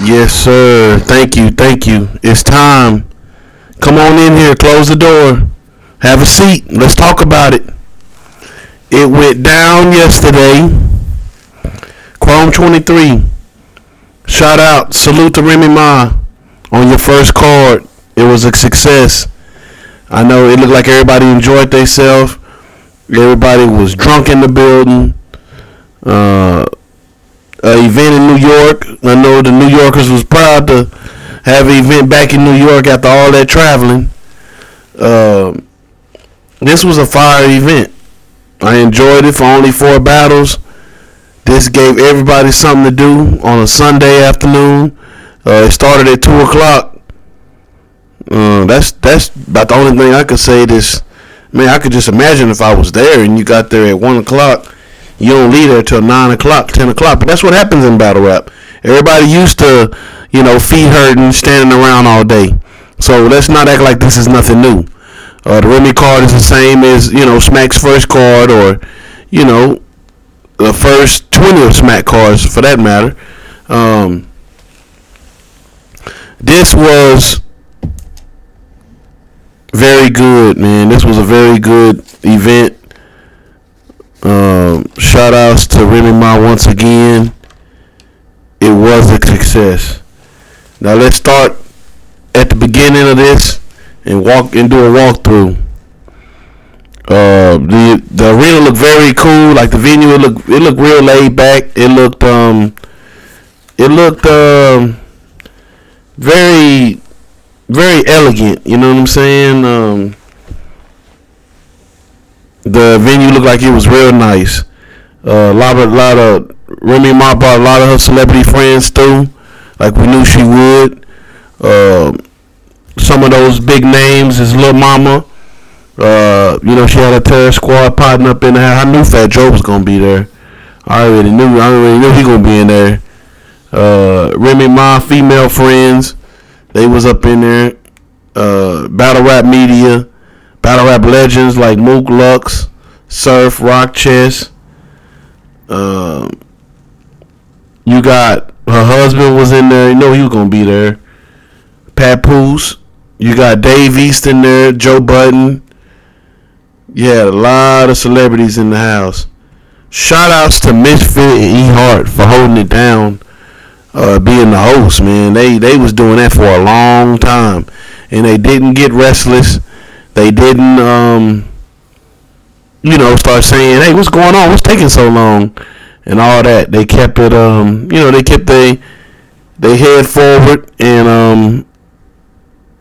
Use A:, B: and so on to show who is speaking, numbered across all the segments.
A: Yes, sir. Thank you. Thank you. It's time. Come on in here. Close the door. Have a seat. Let's talk about it. It went down yesterday. Chrome 23. Shout out. Salute to Remy Ma on your first card. It was a success. I know it looked like everybody enjoyed themselves. Everybody was drunk in the building. Event in New York. I know the New Yorkers was proud to have an event back in New York after all that traveling. This was a fire event. I enjoyed it for only 4 battles. This gave everybody something to do on a Sunday afternoon. It started at 2 o'clock. That's about the only thing I could say. I could just imagine if I was there and you got there at 1 o'clock. You don't leave there till 9 o'clock, 10 o'clock. But that's what happens in battle rap. Everybody used to, feet hurting, standing around all day. So let's not act like this is nothing new. The Remy card is the same as, Smack's first card or, the first 20 of Smack cards for that matter. This was very good, man. This was a very good event. Shout outs to Remy Ma once again. It was a success. Now let's start at the beginning of this and do a walkthrough. The arena looked very cool. Like the venue, it looked real laid back. It looked very, very elegant. You know what I'm saying? The venue looked like it was real nice. A lot of Remy Ma brought a lot of her celebrity friends through, like we knew she would. Some of those big names is Lil Mama. She had a terror squad partner up in there. I knew Fat Joe was gonna be there. I already knew he gonna be in there. Remy Ma female friends, they was up in there. Battle rap media. Battle rap legends like Mook Lux, Surf, Rock Chess. You got her husband was in there. You know he was gonna be there. Papoose. You got Dave East in there. Joe Budden. You had a lot of celebrities in the house. Shout outs to Misfit and E Hart for holding it down, being the host. Man, they was doing that for a long time, and they didn't get restless. They didn't, start saying, "Hey, what's going on? What's taking so long?" and all that. They kept it, they kept they head forward and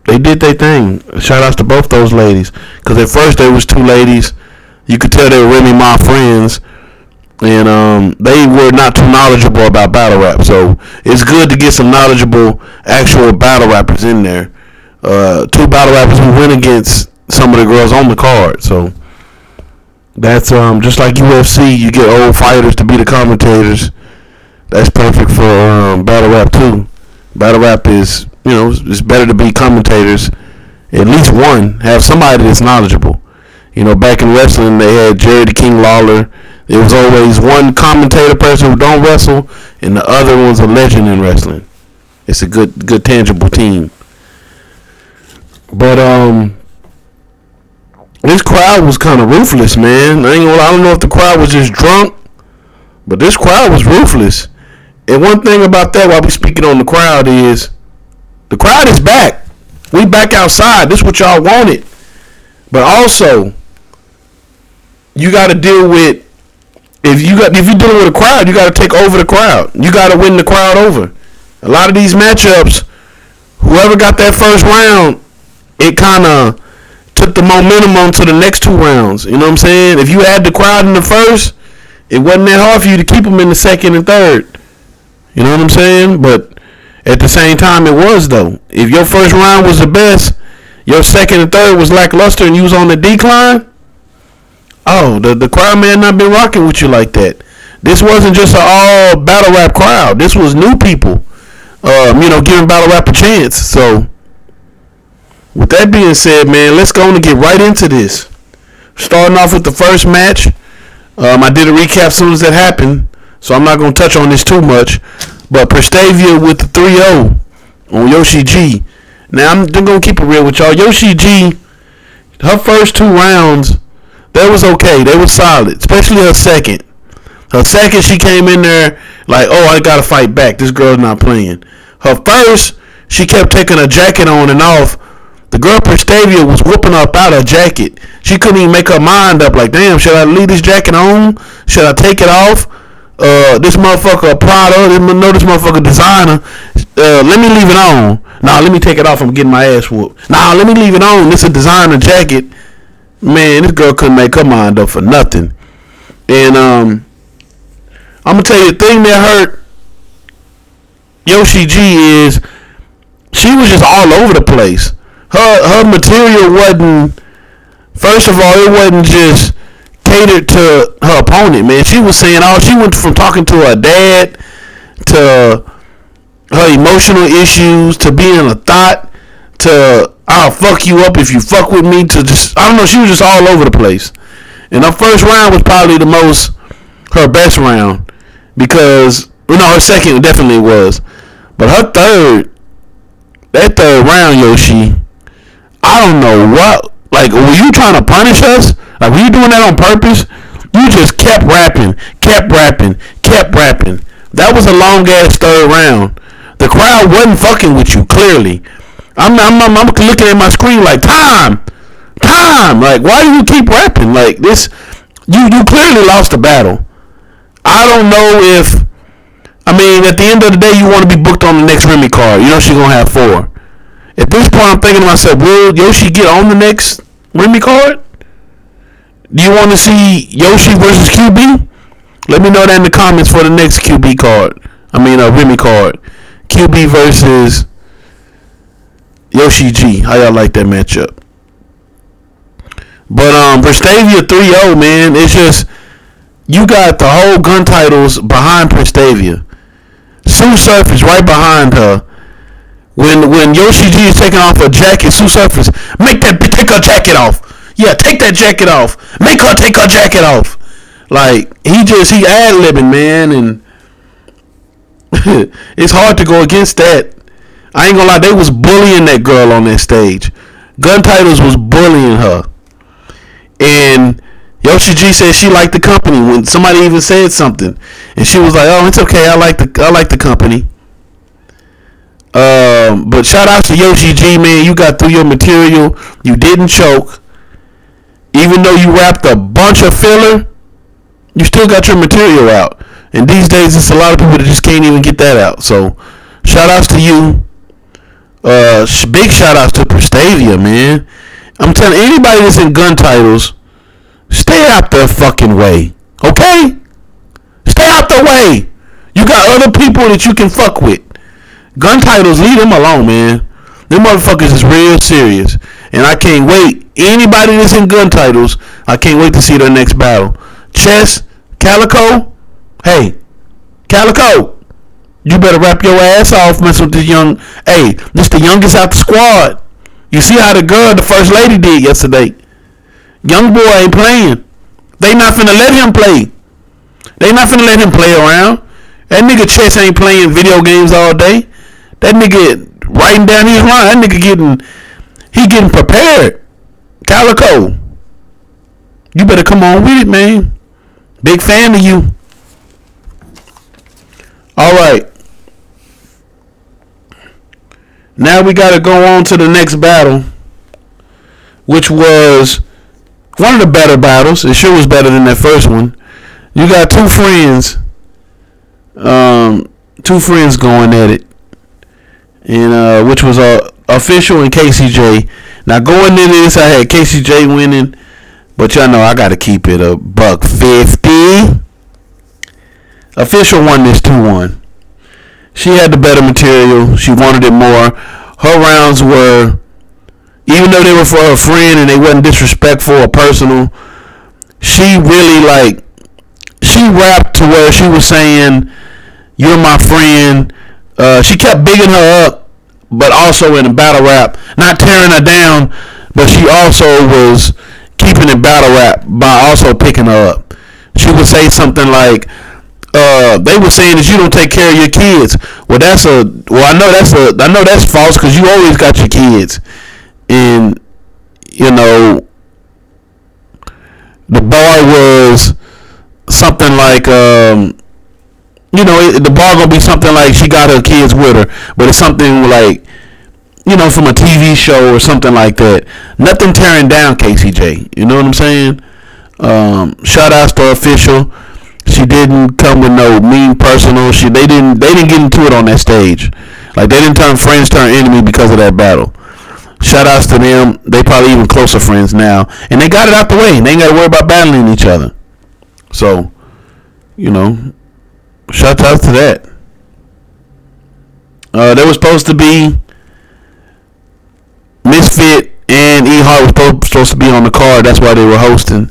A: they did their thing. Shout outs to both those ladies, because at first there was 2 ladies. You could tell they were Remy Ma friends, and they were not too knowledgeable about battle rap. So it's good to get some knowledgeable actual battle rappers in there. 2 battle rappers who went against some of the girls on the card. So that's just like UFC, you get old fighters to be the commentators. That's perfect for battle rap too. Battle rap is, it's better to be commentators. At least one, have somebody that's knowledgeable. Back in wrestling, they had Jerry the King Lawler. There was always one commentator person who don't wrestle, and the other one's a legend in wrestling. It's a good tangible team. But this crowd was kind of ruthless, man. I don't know if the crowd was just drunk, but this crowd was ruthless. And one thing about that, while we speaking on the crowd, is the crowd is back. We back outside. This is what y'all wanted. But also, you got to deal with, if you're dealing with a crowd, you got to take over the crowd. You got to win the crowd over. A lot of these matchups, whoever got that first round, it kind of took the momentum on to the next 2 rounds. You know what I'm saying? If you had the crowd in the first, it wasn't that hard for you to keep them in the second and third. You know what I'm saying? But at the same time, it was, though. If your first round was the best, your second and third was lackluster and you was on the decline, the crowd may have not been rocking with you like that. This wasn't just an all battle rap crowd. This was new people, giving battle rap a chance. So, with that being said, man, let's go on and get right into this. Starting off with the first match. I did a recap as soon as that happened, so I'm not going to touch on this too much. But Prestavia with the 3-0 on Yoshi G. Now, I'm going to keep it real with y'all. Yoshi G, her first 2 rounds, that was okay. They were solid, especially her second. Her second, she came in there like, oh, I got to fight back. This girl's not playing. Her first, she kept taking her jacket on and off. The girl Prestavia was whooping up out her jacket. She couldn't even make her mind up like, damn, should I leave this jacket on? Should I take it off? This motherfucker a Prada. This motherfucker designer. Let me leave it on. Nah, let me take it off. I'm getting my ass whooped. Nah, let me leave it on. This a designer jacket. Man, this girl couldn't make her mind up for nothing. And I'm gonna tell you the thing that hurt Yoshi G is she was just all over the place. Her material wasn't. First of all, it wasn't just catered to her opponent, man. She was saying she went from talking to her dad to her emotional issues to being a thought to I'll fuck you up if you fuck with me to just I don't know. She was just all over the place. And her first round was probably her best round because her second definitely was, but her that third round, Yoshi, I don't know what. Like, were you trying to punish us? Like, were you doing that on purpose? You just kept rapping. That was a long ass third round. The crowd wasn't fucking with you. Clearly, I'm looking at my screen like time. Like, why do you keep rapping like this? You clearly lost the battle. I don't know if. I mean, at the end of the day, you want to be booked on the next Remy card. You know she's gonna have 4. At this point, I'm thinking to myself, will Yoshi get on the next Remy card? Do you want to see Yoshi versus QB? Let me know that in the comments for the next QB card. I mean, Remy card. QB versus Yoshi G. How y'all like that matchup? But Prestavia 3-0, man. It's just you got the whole gun titles behind Prestavia. Sue Surface right behind her. When Yoshi G is taking off her jacket, Sue Surface, take her jacket off. Yeah, take that jacket off. Make her take her jacket off. Like, he ad-libbing, man, and it's hard to go against that. I ain't gonna lie, they was bullying that girl on that stage. Gun Titles was bullying her. And Yoshi G said she liked the company when somebody even said something. And she was like, oh, it's okay, I like the company. But shout out to Yoshi G, man. You got through your material. You didn't choke. Even though you rapped a bunch of filler, you still got your material out. And these days, it's a lot of people that just can't even get that out. So, shout outs to you. Big shout outs to Prestavia, man. I'm telling anybody that's in gun titles, stay out their fucking way. Okay? Stay out their way. You got other people that you can fuck with. Gun titles, leave them alone, man. Them motherfuckers is real serious. And I can't wait. Anybody that's in gun titles, I can't wait to see their next battle. Chess, Calico, hey, Calico, you better wrap your ass off messing with this young. Hey, this the youngest out the squad. You see how the first lady did yesterday. Young boy ain't playing. They not finna let him play. They not finna let him play around. That nigga Chess ain't playing video games all day. That nigga writing down his line. That nigga getting prepared. Calico, you better come on with it, man. Big fan of you. All right. Now we got to go on to the next battle, which was one of the better battles. It sure was better than that first one. You got two friends going at it, and which was Official and KCJ. Now going into this, I had KCJ winning, but y'all know I got to keep it $150. Official won this 2-1. She had the better material. She wanted it more. Her rounds were, even though they were for her friend and they wasn't disrespectful or personal, she really she rapped to where she was saying, "You're my friend." She kept bigging her up, but also in a battle rap, not tearing her down, but she also was keeping it battle rap by also picking her up. She would say something like, they were saying that you don't take care of your kids. Well, I know that's false because you always got your kids, and you know the bar was something like the bar gonna be something like she got her kids with her, but it's something like from a TV show or something like that. Nothing tearing down KCJ. You know what I'm saying? Shout outs to official. She didn't come with no mean personal. They didn't get into it on that stage. Like they didn't turn enemy because of that battle. Shout outs to them. They probably even closer friends now, and they got it out the way. They ain't got to worry about battling each other. So, shout out to that. There was supposed to be Misfit and E Hart was supposed to be on the card. That's why they were hosting.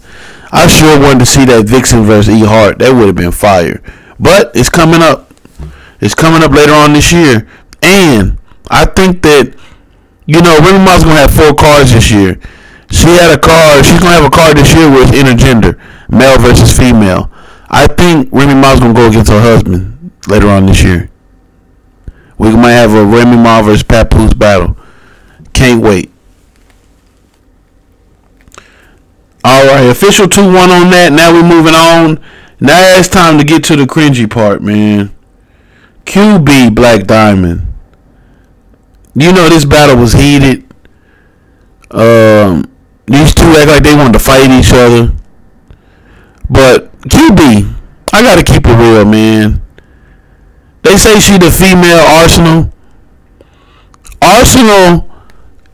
A: I sure wanted to see that Vixen versus E Hart. That would have been fire. But it's coming up. It's coming up later on this year. And I think that, Remy Ma's going to have 4 cards this year. She had a card. She's going to have a card this year with intergender. Male versus female. I think Remy Ma's going to go against her husband later on this year. We might have a Remy Ma versus Papoose battle. Can't wait. Alright, official 2-1 on that. Now we're moving on. Now it's time to get to the cringy part, man. QB Black Diamond. This battle was heated. These two act like they wanted to fight each other. But QB, I gotta keep it real, man. They say she the female Arsenal. Arsenal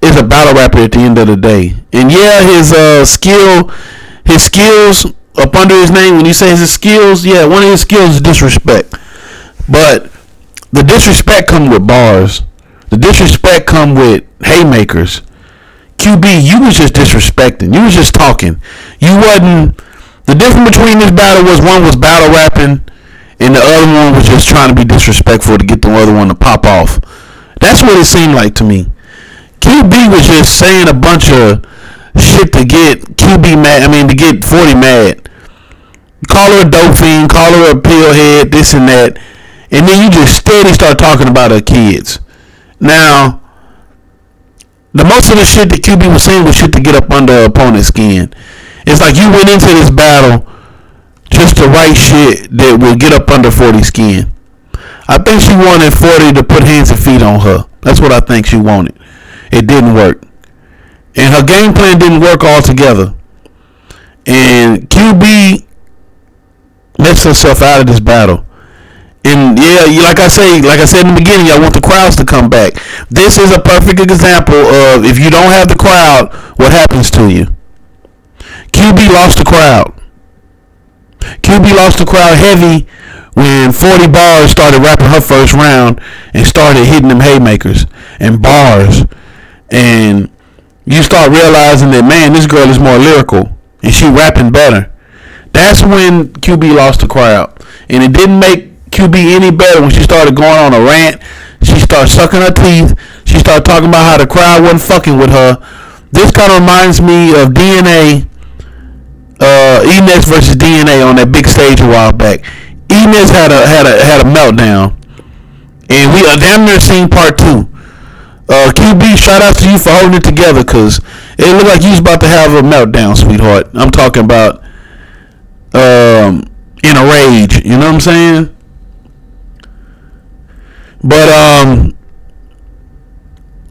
A: is a battle rapper at the end of the day. And yeah, his skills up under his name, when you say his skills, yeah, one of his skills is disrespect. But the disrespect come with bars. The disrespect come with haymakers. QB, you was just disrespecting. You was just talking. You wasn't. The difference between this battle was one was battle rapping and the other one was just trying to be disrespectful to get the other one to pop off. That's what it seemed like to me. QB was just saying a bunch of shit to get QB mad. To get 40 mad. Call her a dope fiend, call her a pillhead, this and that. And then you just steady start talking about her kids. Now, the most of the shit that QB was saying was shit to get up under her opponent's skin. It's like you went into this battle just to write shit that will get up under 40's skin. I think she wanted 40 to put hands and feet on her. That's what I think she wanted. It didn't work. And her game plan didn't work altogether. And QB lets herself out of this battle. And yeah, like I said in the beginning, I want the crowds to come back. This is a perfect example of if you don't have the crowd, what happens to you. QB lost the crowd. QB lost the crowd heavy when 40 Bars started rapping her first round and started hitting them haymakers and bars. And you start realizing that, man, this girl is more lyrical and she rapping better. That's when QB lost the crowd. And it didn't make QB any better when she started going on a rant. She started sucking her teeth. She started talking about how the crowd wasn't fucking with her. This kind of reminds me of DNA, Enes versus DNA on that big stage a while back. Enes had a meltdown, and we are damn near seeing part 2. QB, shout out to you for holding it together, cause it looked like you was about to have a meltdown, sweetheart. I'm talking about in a rage. You know what I'm saying? But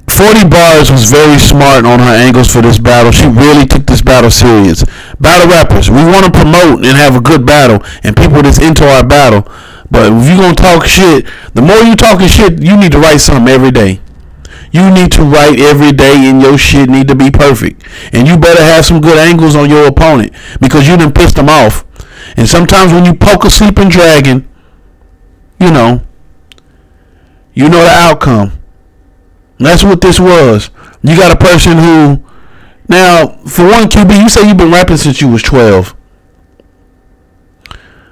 A: 40 Bars was very smart on her angles for this battle. She really took this battle serious. Battle rappers, we want to promote and have a good battle and people that's into our battle. But if you're going to talk shit, the more you talking shit, you need to write something every day. You need to write every day and your shit need to be perfect. And you better have some good angles on your opponent because you done pissed them off. And sometimes when you poke a sleeping dragon, you know the outcome. That's what this was. You got a person who, now, for one, QB, you say you've been rapping since you was 12.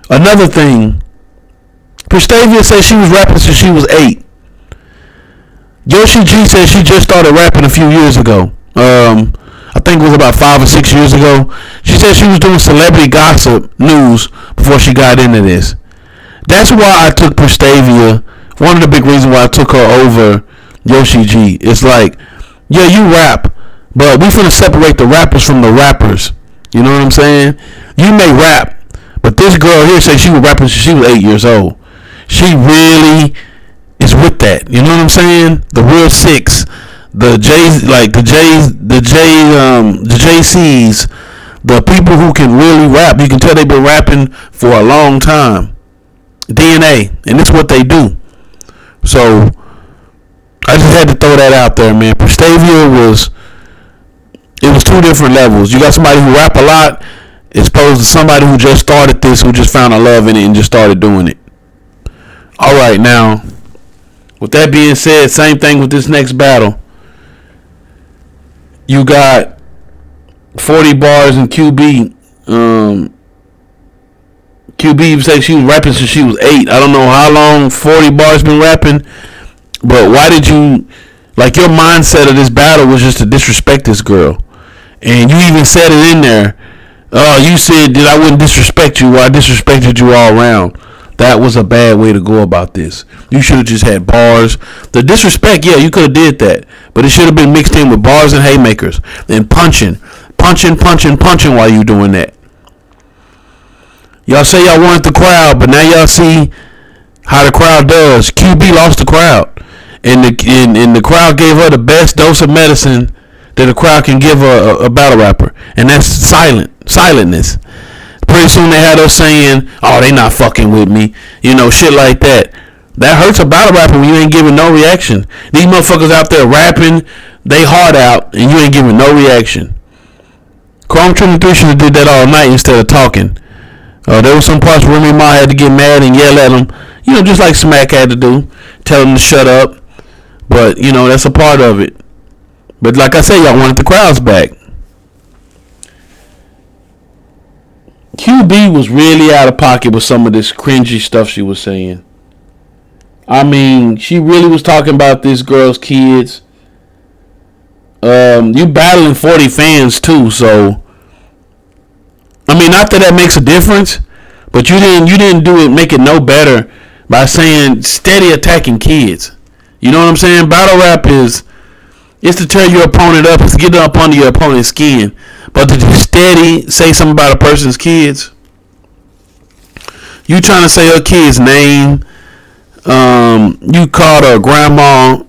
A: Another thing, Prestavia said she was rapping since she was 8. Yoshi G said she just started rapping a few years ago. I think it was about 5 or 6 years ago. She said she was doing celebrity gossip news before she got into this. That's why I took Prestavia. One of the big reasons why I took her over Yoshi G. It's like, yeah, you rap, but we finna separate the rappers from the rappers. You know what I'm saying? You may rap, but this girl here said she was rapping since she was 8 years old. She really is with that. You know what I'm saying? The real six, the J's, like the JCs, the people who can really rap. You can tell they've been rapping for a long time. DNA, and it's what they do. So I just had to throw that out there, man. Prestavia was two different levels. You got somebody who rap a lot, as opposed to somebody who just started this, who just found a love in it and just started doing it. All right, now, with that being said, same thing with this next battle. You got 40 bars and QB. QB said she was rapping since she was 8. I don't know how long 40 bars been rapping, but why did you, like, your mindset of this battle was just to disrespect this girl. And you even said it in there. You said that I wouldn't disrespect you, well, I disrespected you all around. That was a bad way to go about this. You should have just had bars. The disrespect, yeah, you could have did that, but it should have been mixed in with bars and haymakers and punching while you doing that. Y'all say y'all wanted the crowd, but now y'all see how the crowd does. QB lost the crowd, and the crowd gave her the best dose of medicine that a crowd can give a battle rapper, and that's silentness. Pretty soon they had us saying, "Oh, they not fucking with me," you know, shit like that. That hurts a battle rapper when you ain't giving no reaction. These motherfuckers out there rapping they heart out, and you ain't giving no reaction. Chrome Trinity 3 should have did that all night instead of talking. There was some parts where Remy Ma had to get mad and yell at him, you know, just like Smack had to do, tell him to shut up. But, you know, that's a part of it. But like I said, y'all wanted the crowds back. QB was really out of pocket with some of this cringy stuff she was saying. I mean, she really was talking about this girl's kids. You battling 40 fans too, so I mean, not that makes a difference, but you didn't do it, make it no better by saying steady attacking kids. You know what I'm saying? Battle rap is to tear your opponent up, it's to get up under your opponent's skin. But to just steady say something about a person's kids, you trying to say her kid's name, you called her grandma,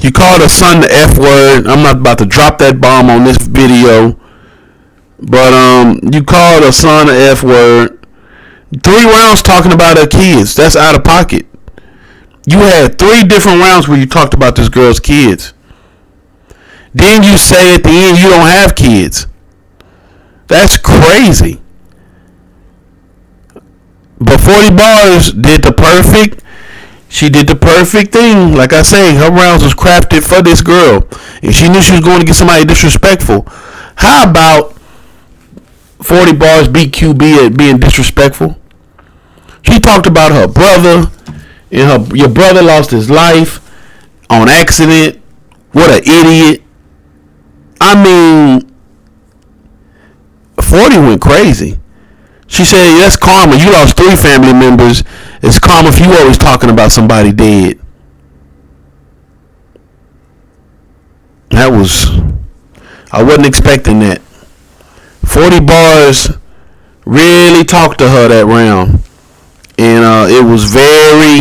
A: you called her son the F word. I'm not about to drop that bomb on this video, but you called her son the F word. 3 rounds talking about her kids. That's out of pocket. You had 3 different rounds where you talked about this girl's kids. Then you say at the end you don't have kids. That's crazy. But 40 bars did the perfect. She did the perfect thing. Like I say, her rounds was crafted for this girl, and she knew she was going to get somebody disrespectful. How about 40 bars beat QB at being disrespectful? She talked about her brother, and your brother lost his life on accident. What an idiot. I mean, 40 went crazy. She said, that's karma. You lost 3 family members. It's karma if you always talking about somebody dead. I wasn't expecting that. 40 bars really talked to her that round. And it was very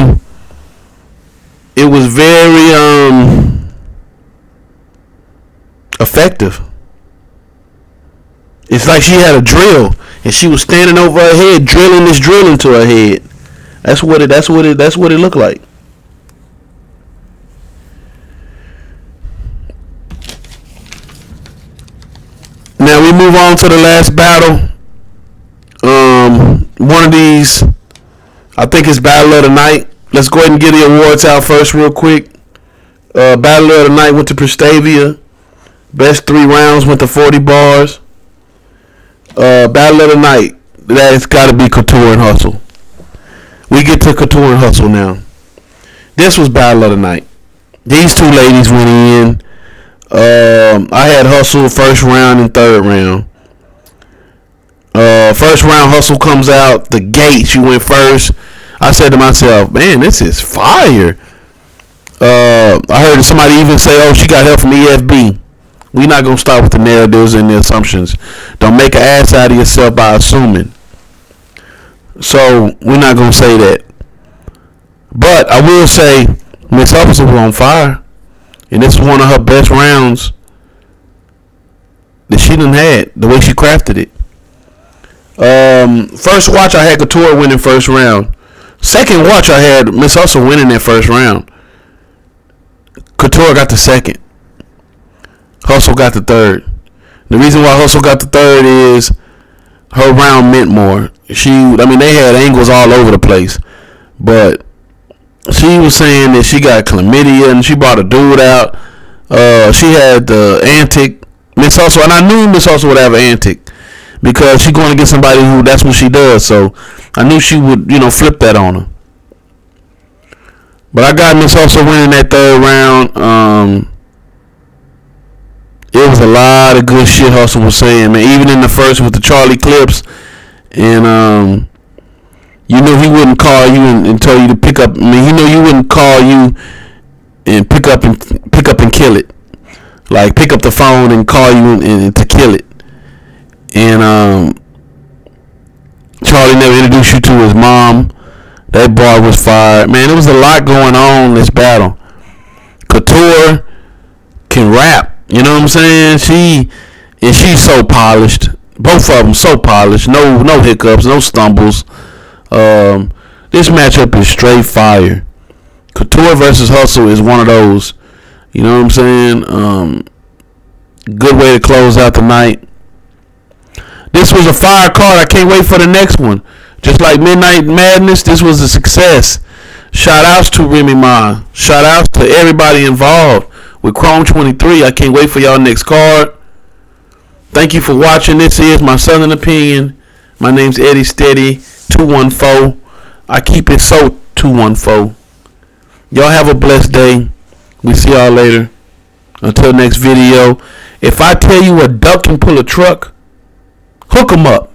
A: effective. It's like she had a drill and she was standing over her head drilling this drill into her head. That's what it looked like. Now we move on to the last battle. One of these, I think it's Battle of the Night. Let's go ahead and get the awards out first real quick. Battle of the Night went to Prestavia. Best 3 rounds went to 40 bars. Battle of the Night, that's got to be Couture and Hustle. We get to Couture and Hustle now. This was Battle of the Night. These 2 ladies went in. I had Hustle first round and third round. First round, Hustle comes out the gate. She went first. I said to myself, man, this is fire. I heard somebody even say, oh, she got help from EFB. We're not going to start with the narratives and the assumptions. Don't make an ass out of yourself by assuming. So, we're not going to say that. But I will say, Miss Officer was on fire. And this is one of her best rounds that she done had, the way she crafted it. First watch, I had Couture winning first round. Second watch, I had Miss Hustle winning that first round. Couture got the second. Hustle got the third. The reason why Hustle got the third is her round meant more. They had angles all over the place. But she was saying that she got chlamydia and she brought a dude out. She had the antic. Miss Hustle, and I knew Miss Hustle would have an antic because she's going to get somebody who that's what she does. So I knew she would, flip that on her. But I got Miss Hustle winning that third round. It was a lot of good shit Hustle was saying, man. Even in the first with the Charlie clips, and he wouldn't call you and tell you to pick up. He wouldn't call you and pick up and kill it. Like pick up the phone and call you and to kill it. And Charlie never introduced you to his mom. That bar was fired. Man, there was a lot going on in this battle. Couture can rap. You know what I'm saying? She's so polished. Both of them so polished. No hiccups, no stumbles. This matchup is straight fire. Couture versus Hustle is one of those. You know what I'm saying? Good way to close out the night. This was a fire card. I can't wait for the next one. Just like Midnight Madness, this was a success. Shout outs to Remy Ma. Shout outs to everybody involved with Chrome 23. I can't wait for y'all next card. Thank you for watching. This is my Southern Opinion. My name's Eddie Steady 214. I keep it so 214. Y'all have a blessed day. We see y'all later. Until next video. If I tell you a duck can pull a truck, hook 'em up.